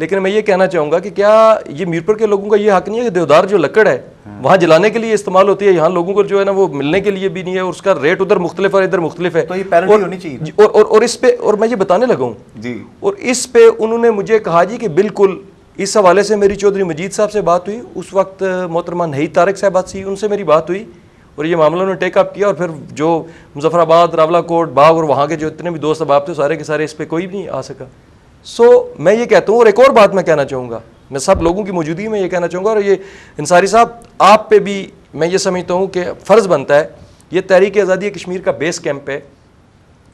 لیکن میں یہ کہنا چاہوں گا کہ کیا یہ میرپور کے لوگوں کا یہ حق نہیں ہے کہ دیودار جو لکڑ ہے وہاں جلانے کے لیے استعمال ہوتی ہے, یہاں لوگوں کو جو ہے نا وہ ملنے کے لیے بھی نہیں ہے, اور اس کا ریٹ ادھر مختلف ہے ادھر مختلف ہے, تو یہ پیرٹی ہونی چاہیے. اور اس پہ, اور میں یہ بتانے لگا ہوں جی, اور اس پہ انہوں نے مجھے کہا جی کہ بالکل اس حوالے سے میری چودھری مجید صاحب سے بات ہوئی, اس وقت محترمہ نہید طارق صاحبات سی ان سے میری بات ہوئی, اور یہ معاملہ انہوں نے ٹیک اپ کیا, اور پھر جو مظفر آباد, راولہ کوٹ, باغ اور وہاں کے جو اتنے بھی دوست احباب تھے سارے کے سارے اس پہ کوئی بھی نہیں آ سکا. سو میں یہ کہتا ہوں, اور ایک اور بات میں کہنا چاہوں گا, میں سب لوگوں کی موجودگی میں یہ کہنا چاہوں گا, اور یہ انصاری صاحب آپ پہ بھی میں یہ سمجھتا ہوں کہ فرض بنتا ہے, یہ تحریک آزادی کشمیر کا بیس کیمپ ہے,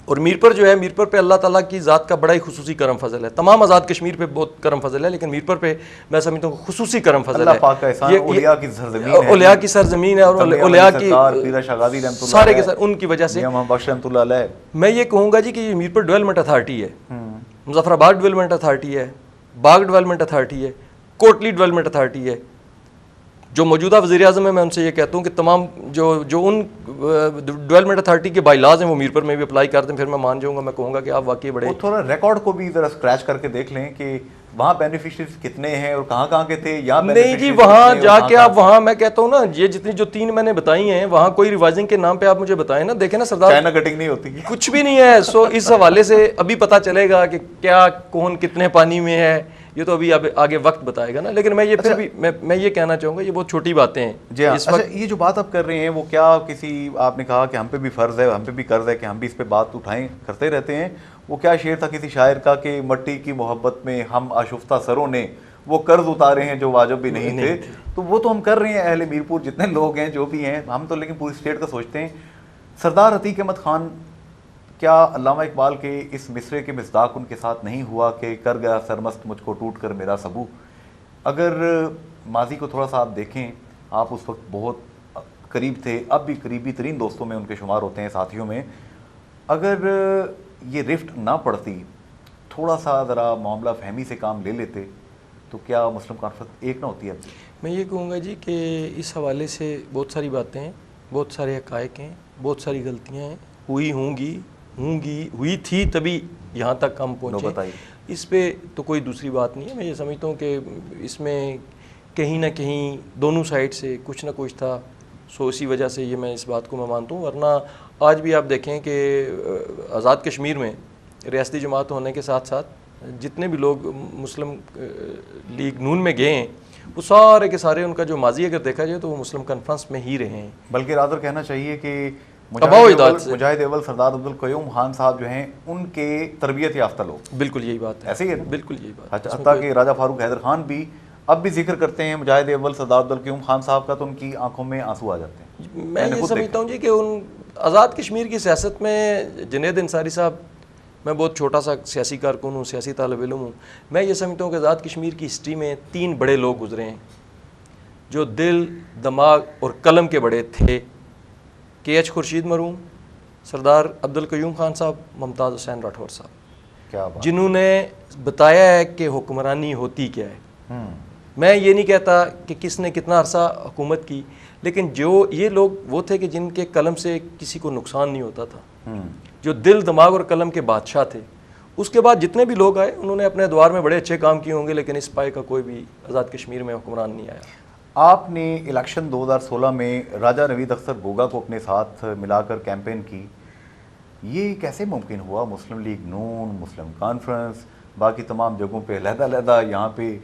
اور میرپور جو ہے, میرپور پہ اللہ تعالیٰ کی ذات کا بڑا ہی خصوصی کرم فضل ہے. تمام آزاد کشمیر پہ بہت کرم فضل ہے, لیکن میرپور پہ میں سمجھتا ہوں خصوصی کرم فضل ہے. اللہ پاک کا احسان, اولیاء کی سرزمین ہے, اولیاء کی سرزمین ہے, اور اولیاء کی پیرا شاہ غازی رحمۃ اللہ سارے کے سارے ان کی وجہ سے امام بخش رحمۃ اللہ علیہ. میں یہ کہوں گا جی کہ یہ میرپور ڈیولپمنٹ اتھارٹی ہے, مظفر آباد ڈیولپمنٹ اتھارٹی ہے, باغ ڈیولپمنٹ اتھارٹی ہے, کوٹلی ڈیولپمنٹ اتھارٹی ہے. جو موجودہ وزیر اعظم ہے میں ان سے یہ کہتا ہوں کہ تمام جو ان ڈیولپمنٹ اتھارٹی کے بائی لاز ہیں وہ میرپور میں بھی اپلائی کر دیں, پھر میں مان جاؤں گا, میں کہوں گا کہ آپ واقعی بڑے. وہ تھوڑا ریکارڈ کو بھی ذرا اسکریچ کر کے دیکھ لیں کہ وہاں بینیفیشریز کتنے ہیں اور کہاں کہاں کے تھے. یا نہیں جی, وہاں جا کے آپ وہاں میں کہتا ہوں نا, یہ جتنی جو 3 میں نے بتائی ہیں وہااں کوئی ریوائزنگ کے نام پہ آپ مجھے بتائیں نا, دیکھیں نا سردار چائنا کٹنگ نہیں ہوتی, کچھ بھی نہیں ہے. سو اس حوالے سے ابھی پتہ چلے گا کہ کیا کون کتنے پانی میں ہے, یہ تو ابھی آگے وقت بتائے گا نا. لیکن میں یہ پھر بھی میں یہ کہنا چاہوں گا یہ بہت چھوٹی باتیں ہیں. جی اچھا, یہ جو بات آپ کر رہے ہیں وہ کیا کسی, آپ نے کہا کہ ہم پہ بھی فرض ہے, ہم پہ بھی قرض ہے کہ ہم بھی اس پہ بات اٹھائیں, کرتے رہتے ہیں. وہ کیا شعر تھا کسی شاعر کا کہ مٹی کی محبت میں ہم آشفتہ سروں نے وہ قرض اتارے ہیں جو واجب بھی نہیں تھے. تو وہ تو ہم کر رہے ہیں, اہل میرپور جتنے لوگ ہیں جو بھی ہیں, ہم تو لیکن پوری اسٹیٹ کا سوچتے ہیں. سردار عتیق احمد خان, کیا علامہ اقبال کے اس مصرے کے مصداق ان کے ساتھ نہیں ہوا کہ کر گیا سرمست مجھ کو ٹوٹ کر میرا سبو؟ اگر ماضی کو تھوڑا سا آپ دیکھیں, آپ اس وقت بہت قریب تھے, اب بھی قریبی ترین دوستوں میں ان کے شمار ہوتے ہیں, ساتھیوں میں. اگر یہ رفٹ نہ پڑتی, تھوڑا سا ذرا معاملہ فہمی سے کام لے لیتے, تو کیا مسلم کانفرنس ایک نہ ہوتی ہے؟ میں یہ کہوں گا جی کہ اس حوالے سے بہت ساری باتیں ہیں, بہت سارے حقائق ہیں, بہت ساری غلطیاں ہیں, ہوئی تھی تبھی یہاں تک ہم پہنچے. اس پہ تو کوئی دوسری بات نہیں ہے. میں یہ سمجھتا ہوں کہ اس میں کہیں نہ کہیں دونوں سائڈ سے کچھ نہ کچھ تھا, سو اسی وجہ سے یہ میں اس بات کو میں مانتا ہوں. ورنہ آج بھی آپ دیکھیں کہ آزاد کشمیر میں ریاستی جماعت ہونے کے ساتھ ساتھ جتنے بھی لوگ مسلم لیگ نون میں گئے ہیں وہ سارے کے سارے ان کا جو ماضی اگر دیکھا جائے تو وہ مسلم کانفرنس میں ہی رہے ہیں. بلکہ رادر کہنا چاہیے کہ مجاہد اول سردار عبدالقیوم خان صاحب جو ہیں ان کے تربیت یافتہ لوگ. بالکل یہی بات ہے, ایسے ہی ہے, بالکل یہی بات. حتیٰ کہ راجہ فاروق حیدر خان بھی اب بھی ذکر کرتے ہیں مجاہد اول سردار عبدالقیوم خان صاحب کا, تو ان کی آنکھوں میں آنسو آ جاتے ہیں. میں یہ سمجھتا ہوں جی کہ ان آزاد کشمیر کی سیاست میں جنید انصاری صاحب, میں بہت چھوٹا سا سیاسی کارکن ہوں, سیاسی طالب علم ہوں, میں یہ سمجھتا ہوں کہ آزاد کشمیر کی ہسٹری میں 3 بڑے لوگ گزرے ہیں جو دل, دماغ اور قلم کے بڑے تھے. کے ایچ خورشید مرحوم, سردار عبدالقیوم خان صاحب, ممتاز حسین راٹھور صاحب, کیا بات, جنہوں نے بتایا ہے کہ حکمرانی ہوتی کیا ہے. میں یہ نہیں کہتا کہ کس نے کتنا عرصہ حکومت کی, لیکن جو یہ لوگ وہ تھے کہ جن کے قلم سے کسی کو نقصان نہیں ہوتا تھا, جو دل, دماغ اور قلم کے بادشاہ تھے. اس کے بعد جتنے بھی لوگ آئے انہوں نے اپنے ادوار میں بڑے اچھے کام کیے ہوں گے, لیکن اس پائے کا کوئی بھی آزاد کشمیر میں حکمران نہیں آیا. آپ نے الیکشن 2016 میں راجہ نوید اختر گوگا کو اپنے ساتھ ملا کر کیمپین کی, یہ کیسے ممکن ہوا؟ مسلم لیگ نون, مسلم کانفرنس, باقی تمام جگہوں پہ علیحدہ, یہاں پہ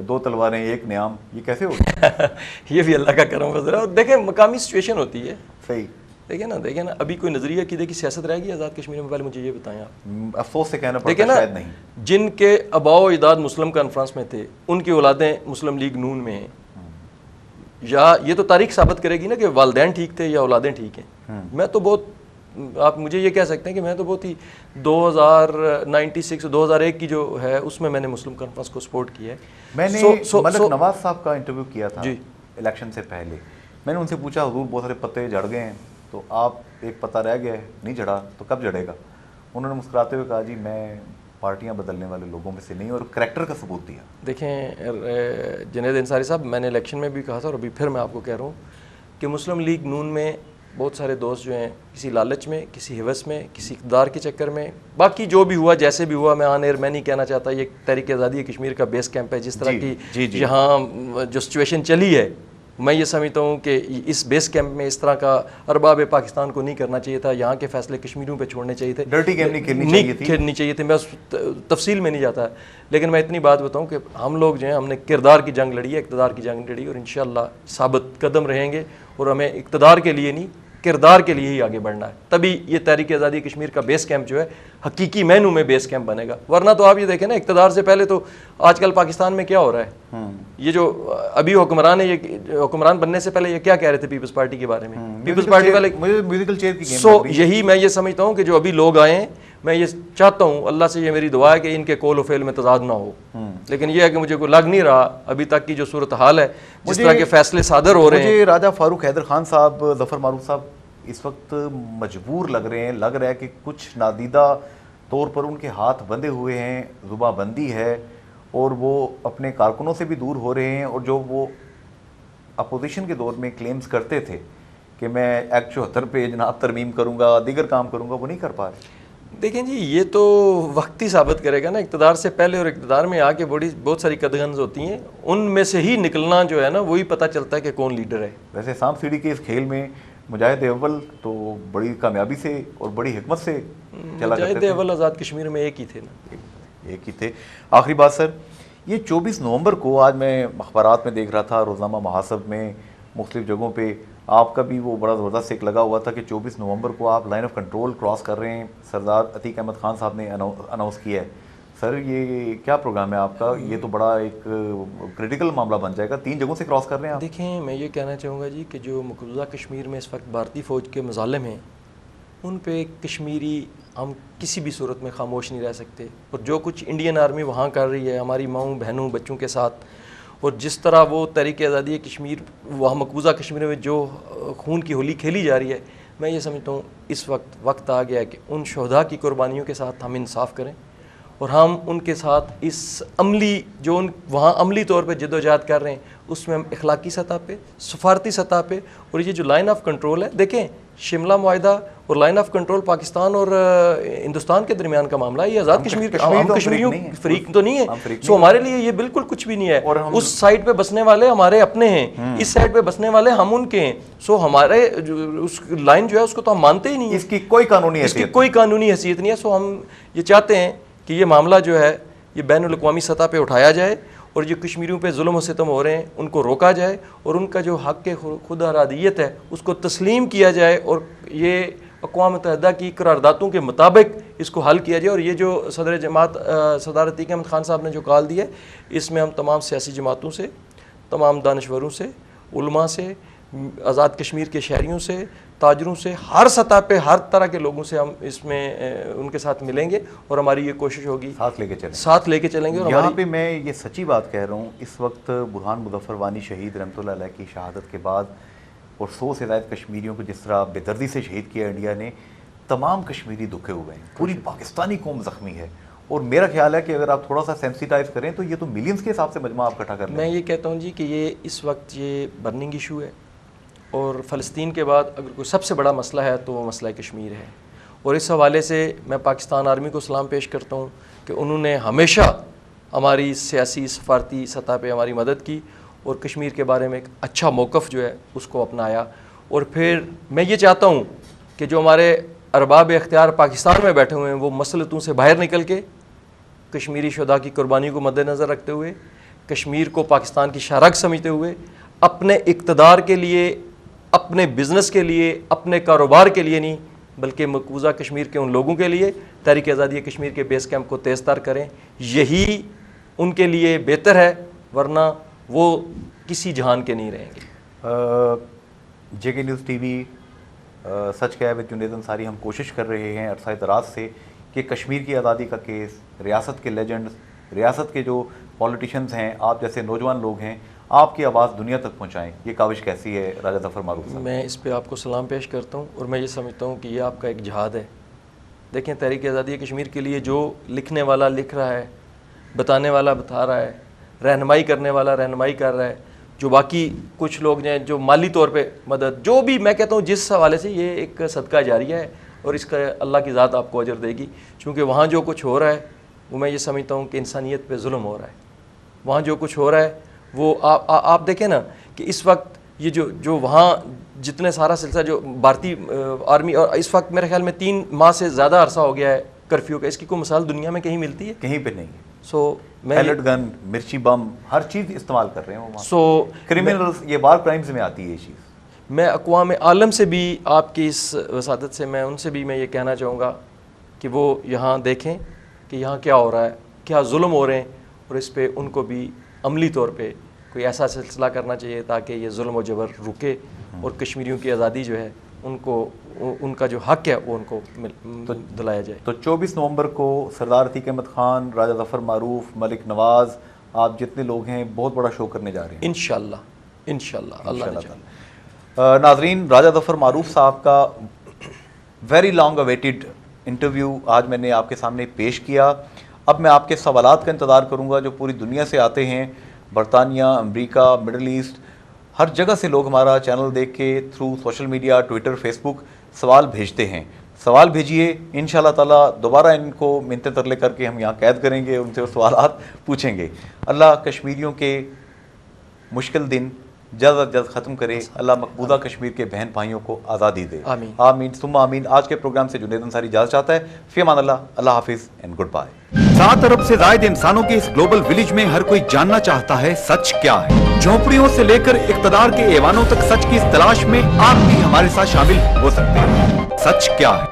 2 تلواریں 1 نیام, یہ کیسے ہوگا؟ یہ بھی اللہ کا کرم فضل ہے. اور دیکھیں مقامی سچویشن ہوتی ہے. صحیح, دیکھیں نا ابھی کوئی نظریہ عقیدے کی سیاست رہ گئی آزاد کشمیر میں؟ پہلے مجھے یہ بتائیں آپ. افسوس سے کہنا پڑتا ہے شاید نہیں. جن کے آباء و اجداد مسلم کانفرنس میں تھے ان کی اولادیں مسلم لیگ نون میں ہیں, یا یہ تو تاریخ ثابت کرے گی نا کہ والدین ٹھیک تھے یا اولادیں ٹھیک ہیں. میں تو بہت, آپ مجھے یہ کہہ سکتے ہیں کہ میں تو بہت ہی 2096 2001 کی جو ہے اس میں نے مسلم کانفرنس کو سپورٹ کیا ہے. میں نے ملک نواز صاحب کا انٹرویو کیا تھا الیکشن سے پہلے. میں نے ان سے پوچھا حضور بہت سارے پتے جڑ گئے ہیں, تو آپ ایک پتہ رہ گیا ہے, نہیں جڑا تو کب جڑے گا؟ انہوں نے مسکراتے ہوئے کہا جی میں پارٹیاں بدلنے والے لوگوں میں سے نہیں, اور کریکٹر کا ثبوت دیا. دیکھیں جنید انصاری صاحب, میں نے الیکشن میں بھی کہا تھا اور ابھی پھر میں آپ کو کہہ رہا ہوں کہ مسلم لیگ نون میں بہت سارے دوست جو ہیں کسی لالچ میں، کسی ہوس میں، کسی اقتدار کے چکر میں، باقی جو بھی ہوا جیسے بھی ہوا، میں آن ایئر میں نہیں کہنا چاہتا یہ تحریک آزادی کشمیر کا بیس کیمپ ہے. جس طرح کی یہاں جو سچویشن چلی ہے، میں یہ سمجھتا ہوں کہ اس بیس کیمپ میں اس طرح کا ارباب پاکستان کو نہیں کرنا چاہیے تھا. یہاں کے فیصلے کشمیریوں پہ چھوڑنے چاہیے تھے، ڈرٹی گیم نہیں کھیلنی چاہیے تھی. میں اس تفصیل میں نہیں جاتا، لیکن میں اتنی بات بتاؤں کہ ہم لوگ جو ہیں ہم نے کردار کی جنگ لڑی ہے، اقتدار کی جنگ لڑی، اور انشاءاللہ ثابت قدم رہیں گے. اور ہمیں اقتدار کے لیے نہیں، کردار کے لیے ہی آگے بڑھنا ہے. تبھی یہ تحریک آزادی کشمیر کا بیس کیمپ جو ہے حقیقی معنوں میں بیس کیمپ بنے گا. ورنہ تو آپ یہ دیکھیں نا، اقتدار سے پہلے تو آج کل پاکستان میں کیا ہو رہا ہے، یہ جو ابھی حکمران ہے، یہ حکمران بننے سے پہلے یہ کیا کہہ رہے تھے پیپلز پارٹی کے بارے میں؟ پیپلز پارٹی والے میوزیکل چیئر کی سو یہی میں یہ سمجھتا ہوں کہ جو ابھی لوگ آئے ہیں، میں یہ چاہتا ہوں، اللہ سے یہ میری دعا ہے کہ ان کے قول و فعل میں تضاد نہ ہو. لیکن یہ ہے کہ مجھے کوئی لگ نہیں رہا ابھی تک کی جو صورتحال ہے، جس طرح کے فیصلے صادر ہو رہے ہیں. مجھے راجہ فاروق حیدر خان صاحب، ظفر معروف صاحب اس وقت مجبور لگ رہے ہیں، لگ رہا ہے کہ کچھ نادیدہ طور پر ان کے ہاتھ بندھے ہوئے ہیں، زباں بندی ہے، اور وہ اپنے کارکنوں سے بھی دور ہو رہے ہیں. اور جو وہ اپوزیشن کے دور میں کلیمز کرتے تھے کہ میں ایکٹ 74 پہ جناب ترمیم کروں گا، دیگر کام کروں گا، وہ نہیں کر پا رہے. دیکھیں جی، یہ تو وقت ہی ثابت کرے گا نا. اقتدار سے پہلے اور اقتدار میں آ کے بہت ساری قدغنز ہوتی ہیں، ان میں سے ہی نکلنا جو ہے نا وہی پتہ چلتا ہے کہ کون لیڈر ہے. ویسے سانپ سیڑھی کے اس کھیل میں مجاہد اول تو بڑی کامیابی سے اور بڑی حکمت سے چلا کرتے تھے. مجاہد اول آزاد کشمیر میں ایک ہی تھے نا، ایک ہی تھے. آخری بات سر، یہ 24 نومبر کو آج میں اخبارات میں دیکھ رہا تھا، روزنامہ محاسب میں، مختلف جگہوں پہ آپ کا بھی وہ بڑا زبردست ایک لگا ہوا تھا کہ 24 نومبر کو آپ لائن آف کنٹرول کراس کر رہے ہیں. سردار عتیق احمد خان صاحب نے اناؤنس کیا ہے. سر یہ کیا پروگرام ہے آپ کا؟ یہ تو بڑا ایک کریٹیکل معاملہ بن جائے گا، 3 جگہوں سے کراس کر رہے ہیں آپ. دیکھیں میں یہ کہنا چاہوں گا جی کہ جو مقبوضہ کشمیر میں اس وقت بھارتی فوج کے مظالم ہیں، ان پہ کشمیری ہم کسی بھی صورت میں خاموش نہیں رہ سکتے. اور جو کچھ انڈین آرمی وہاں کر رہی ہے ہماری ماؤں بہنوں بچوں کے ساتھ، اور جس طرح وہ تحریک آزادی کشمیر وہاں مقبوضہ کشمیر میں جو خون کی ہولی کھیلی جا رہی ہے، میں یہ سمجھتا ہوں اس وقت آ گیا ہے کہ ان شہداء کی قربانیوں کے ساتھ ہم انصاف کریں، اور ہم ان کے ساتھ اس عملی جو ان وہاں عملی طور پہ جدوجہد کر رہے ہیں، اس میں ہم اخلاقی سطح پہ، سفارتی سطح پہ، اور یہ جو لائن آف کنٹرول ہے، دیکھیں شملہ معاہدہ اور لائن آف کنٹرول پاکستان اور ہندوستان کے درمیان کا معاملہ ہے. یہ آزاد کشمیر کا، ہم کشمیریوں فریق تو نہیں ہے، سو ہمارے لیے یہ بالکل کچھ بھی نہیں ہے. اس سائڈ پہ بسنے والے ہمارے اپنے ہیں، اس سائڈ پہ بسنے والے ہم ان کے ہیں. سو ہمارے اس لائن جو ہے اس کو تو ہم مانتے ہی نہیں ہیں، اس کی کوئی قانونی حیثیت نہیں ہے. سو ہم یہ چاہتے ہیں کہ یہ معاملہ جو ہے یہ بین الاقوامی سطح پہ اٹھایا جائے، اور جو کشمیریوں پہ ظلم و ستم ہو رہے ہیں ان کو روکا جائے، اور ان کا جو حق خود ارادیت ہے اس کو تسلیم کیا جائے، اور یہ اقوام متحدہ کی قراردادوں کے مطابق اس کو حل کیا جائے. اور یہ جو صدر جماعت سردار عتیق احمد خان صاحب نے جو کال دی ہے، اس میں ہم تمام سیاسی جماعتوں سے، تمام دانشوروں سے، علماء سے، آزاد کشمیر کے شہریوں سے، تاجروں سے، ہر سطح پہ ہر طرح کے لوگوں سے ہم اس میں ان کے ساتھ ملیں گے، اور ہماری یہ کوشش ہوگی ساتھ لے کے چلیں گے. اور یہاں پہ میں یہ سچی بات کہہ رہا ہوں، اس وقت برہان مظفر وانی شہید رحمۃ اللہ علیہ کی شہادت کے بعد، اور 100 سے زائد کشمیریوں کو جس طرح بے دردی سے شہید کیا انڈیا نے، تمام کشمیری دکھے ہوئے ہیں، پوری پاکستانی قوم زخمی ہے. اور میرا خیال ہے کہ اگر آپ تھوڑا سا سینسیٹائز کریں تو یہ تو ملینز کے حساب سے مجمع آپ اکٹھا کر لیں. میں یہ کہتا ہوں جی کہ یہ اس وقت یہ برننگ ایشو ہے، اور فلسطین کے بعد اگر کوئی سب سے بڑا مسئلہ ہے تو وہ مسئلہ کشمیر ہے. اور اس حوالے سے میں پاکستان آرمی کو سلام پیش کرتا ہوں کہ انہوں نے ہمیشہ ہماری سیاسی سفارتی سطح پہ ہماری مدد کی، اور کشمیر کے بارے میں ایک اچھا موقف جو ہے اس کو اپنایا. اور پھر میں یہ چاہتا ہوں کہ جو ہمارے ارباب اختیار پاکستان میں بیٹھے ہوئے ہیں وہ مسلطوں سے باہر نکل کے کشمیری شہداء کی قربانی کو مد نظر رکھتے ہوئے، کشمیر کو پاکستان کی شارک سمجھتے ہوئے، اپنے اقتدار کے لیے، اپنے بزنس کے لیے، اپنے کاروبار کے لیے نہیں بلکہ مقبوضہ کشمیر کے ان لوگوں کے لیے تحریک آزادی کشمیر کے بیس کیمپ کو تیز تر کریں. یہی ان کے لیے بہتر ہے، ورنہ وہ کسی جہان کے نہیں رہیں گے. جے کے نیوز ٹی وی سچ کہہ وتھ جنید انصاری ہم کوشش کر رہے ہیں عرصہ دراز سے کہ کشمیر کی آزادی کا کیس، ریاست کے لیجنڈز، ریاست کے جو پولیٹیشنز ہیں، آپ جیسے نوجوان لوگ ہیں، آپ کی آواز دنیا تک پہنچائیں. یہ کاوش کیسی ہے راجہ ظفر معروف صاحب؟ میں اس پہ آپ کو سلام پیش کرتا ہوں، اور میں یہ سمجھتا ہوں کہ یہ آپ کا ایک جہاد ہے. دیکھیں تحریک آزادی کشمیر کے لیے جو لکھنے والا لکھ رہا ہے، بتانے والا بتا رہا ہے، رہنمائی کرنے والا رہنمائی کر رہا ہے، جو باقی کچھ لوگ ہیں جو مالی طور پہ مدد، جو بھی میں کہتا ہوں جس حوالے سے یہ ایک صدقہ جاریہ ہے، اور اس کا اللہ کی ذات آپ کو اجر دے گی، چونکہ وہاں جو کچھ ہو رہا ہے وہ میں یہ سمجھتا ہوں کہ انسانیت پہ ظلم ہو رہا ہے. وہاں جو کچھ ہو رہا ہے وہ آپ دیکھیں نا کہ اس وقت یہ جو وہاں جتنے سارا سلسلہ جو بھارتی آرمی، اور اس وقت میرے خیال میں 3 ماہ سے زیادہ عرصہ ہو گیا ہے کرفیو کا، اس کی کوئی مثال دنیا میں کہیں ملتی ہے؟ کہیں پہ نہیں ہے. سو میں پیلٹ گن، مرچی بم، ہر چیز استعمال کر رہے ہیں وہ. سو کرمنلز، یہ وار کرائمز میں آتی ہے یہ چیز. میں اقوام عالم سے بھی آپ کی اس وساطت سے میں ان سے بھی میں یہ کہنا چاہوں گا کہ وہ یہاں دیکھیں کہ یہاں کیا ہو رہا ہے، کیا ظلم ہو رہے ہیں، اور اس پہ ان کو بھی عملی طور پہ کوئی ایسا سلسلہ کرنا چاہیے تاکہ یہ ظلم و جبر رکے اور کشمیریوں کی آزادی جو ہے ان کا جو حق ہے وہ ان کو دلایا جائے. تو 24 نومبر کو سردار عتیق احمد خان، راجہ ظفر معروف، ملک نواز، آپ جتنے لوگ ہیں بہت بڑا شو کرنے جا رہے ہیں انشاءاللہ اللہ نے چاہا. ناظرین، راجہ ظفر معروف صاحب کا ویری لانگ اویٹڈ انٹرویو آج میں نے آپ کے سامنے پیش کیا. اب میں آپ کے سوالات کا انتظار کروں گا جو پوری دنیا سے آتے ہیں، برطانیہ، امریکہ، مڈل ایسٹ، ہر جگہ سے لوگ ہمارا چینل دیکھ کے through social media, Twitter, Facebook سوال بھیجتے ہیں. سوال بھیجیے، انشاءاللہ تعالیٰ دوبارہ ان کو منتیں ترلے کر کے ہم یہاں قید کریں گے، ان سے سوالات پوچھیں گے. اللہ کشمیریوں کے مشکل دن جلد از جلد ختم کرے. اللہ مقبوضہ کشمیر کے بہن بھائیوں کو آزادی دے. آمین آمین ثم آمین. آج کے پروگرام سے جنید انصاری اجازت چاہتا ہے. فی امان اللہ. اللہ حافظ اینڈ گڈ بائے. 7 ارب سے زائد انسانوں کے اس گلوبل ولیج میں ہر کوئی جاننا چاہتا ہے سچ کیا ہے. جھونپڑیوں سے لے کر اقتدار کے ایوانوں تک سچ کی اس تلاش میں آپ بھی ہمارے ساتھ شامل ہو سکتے ہیں. سچ کیا ہے؟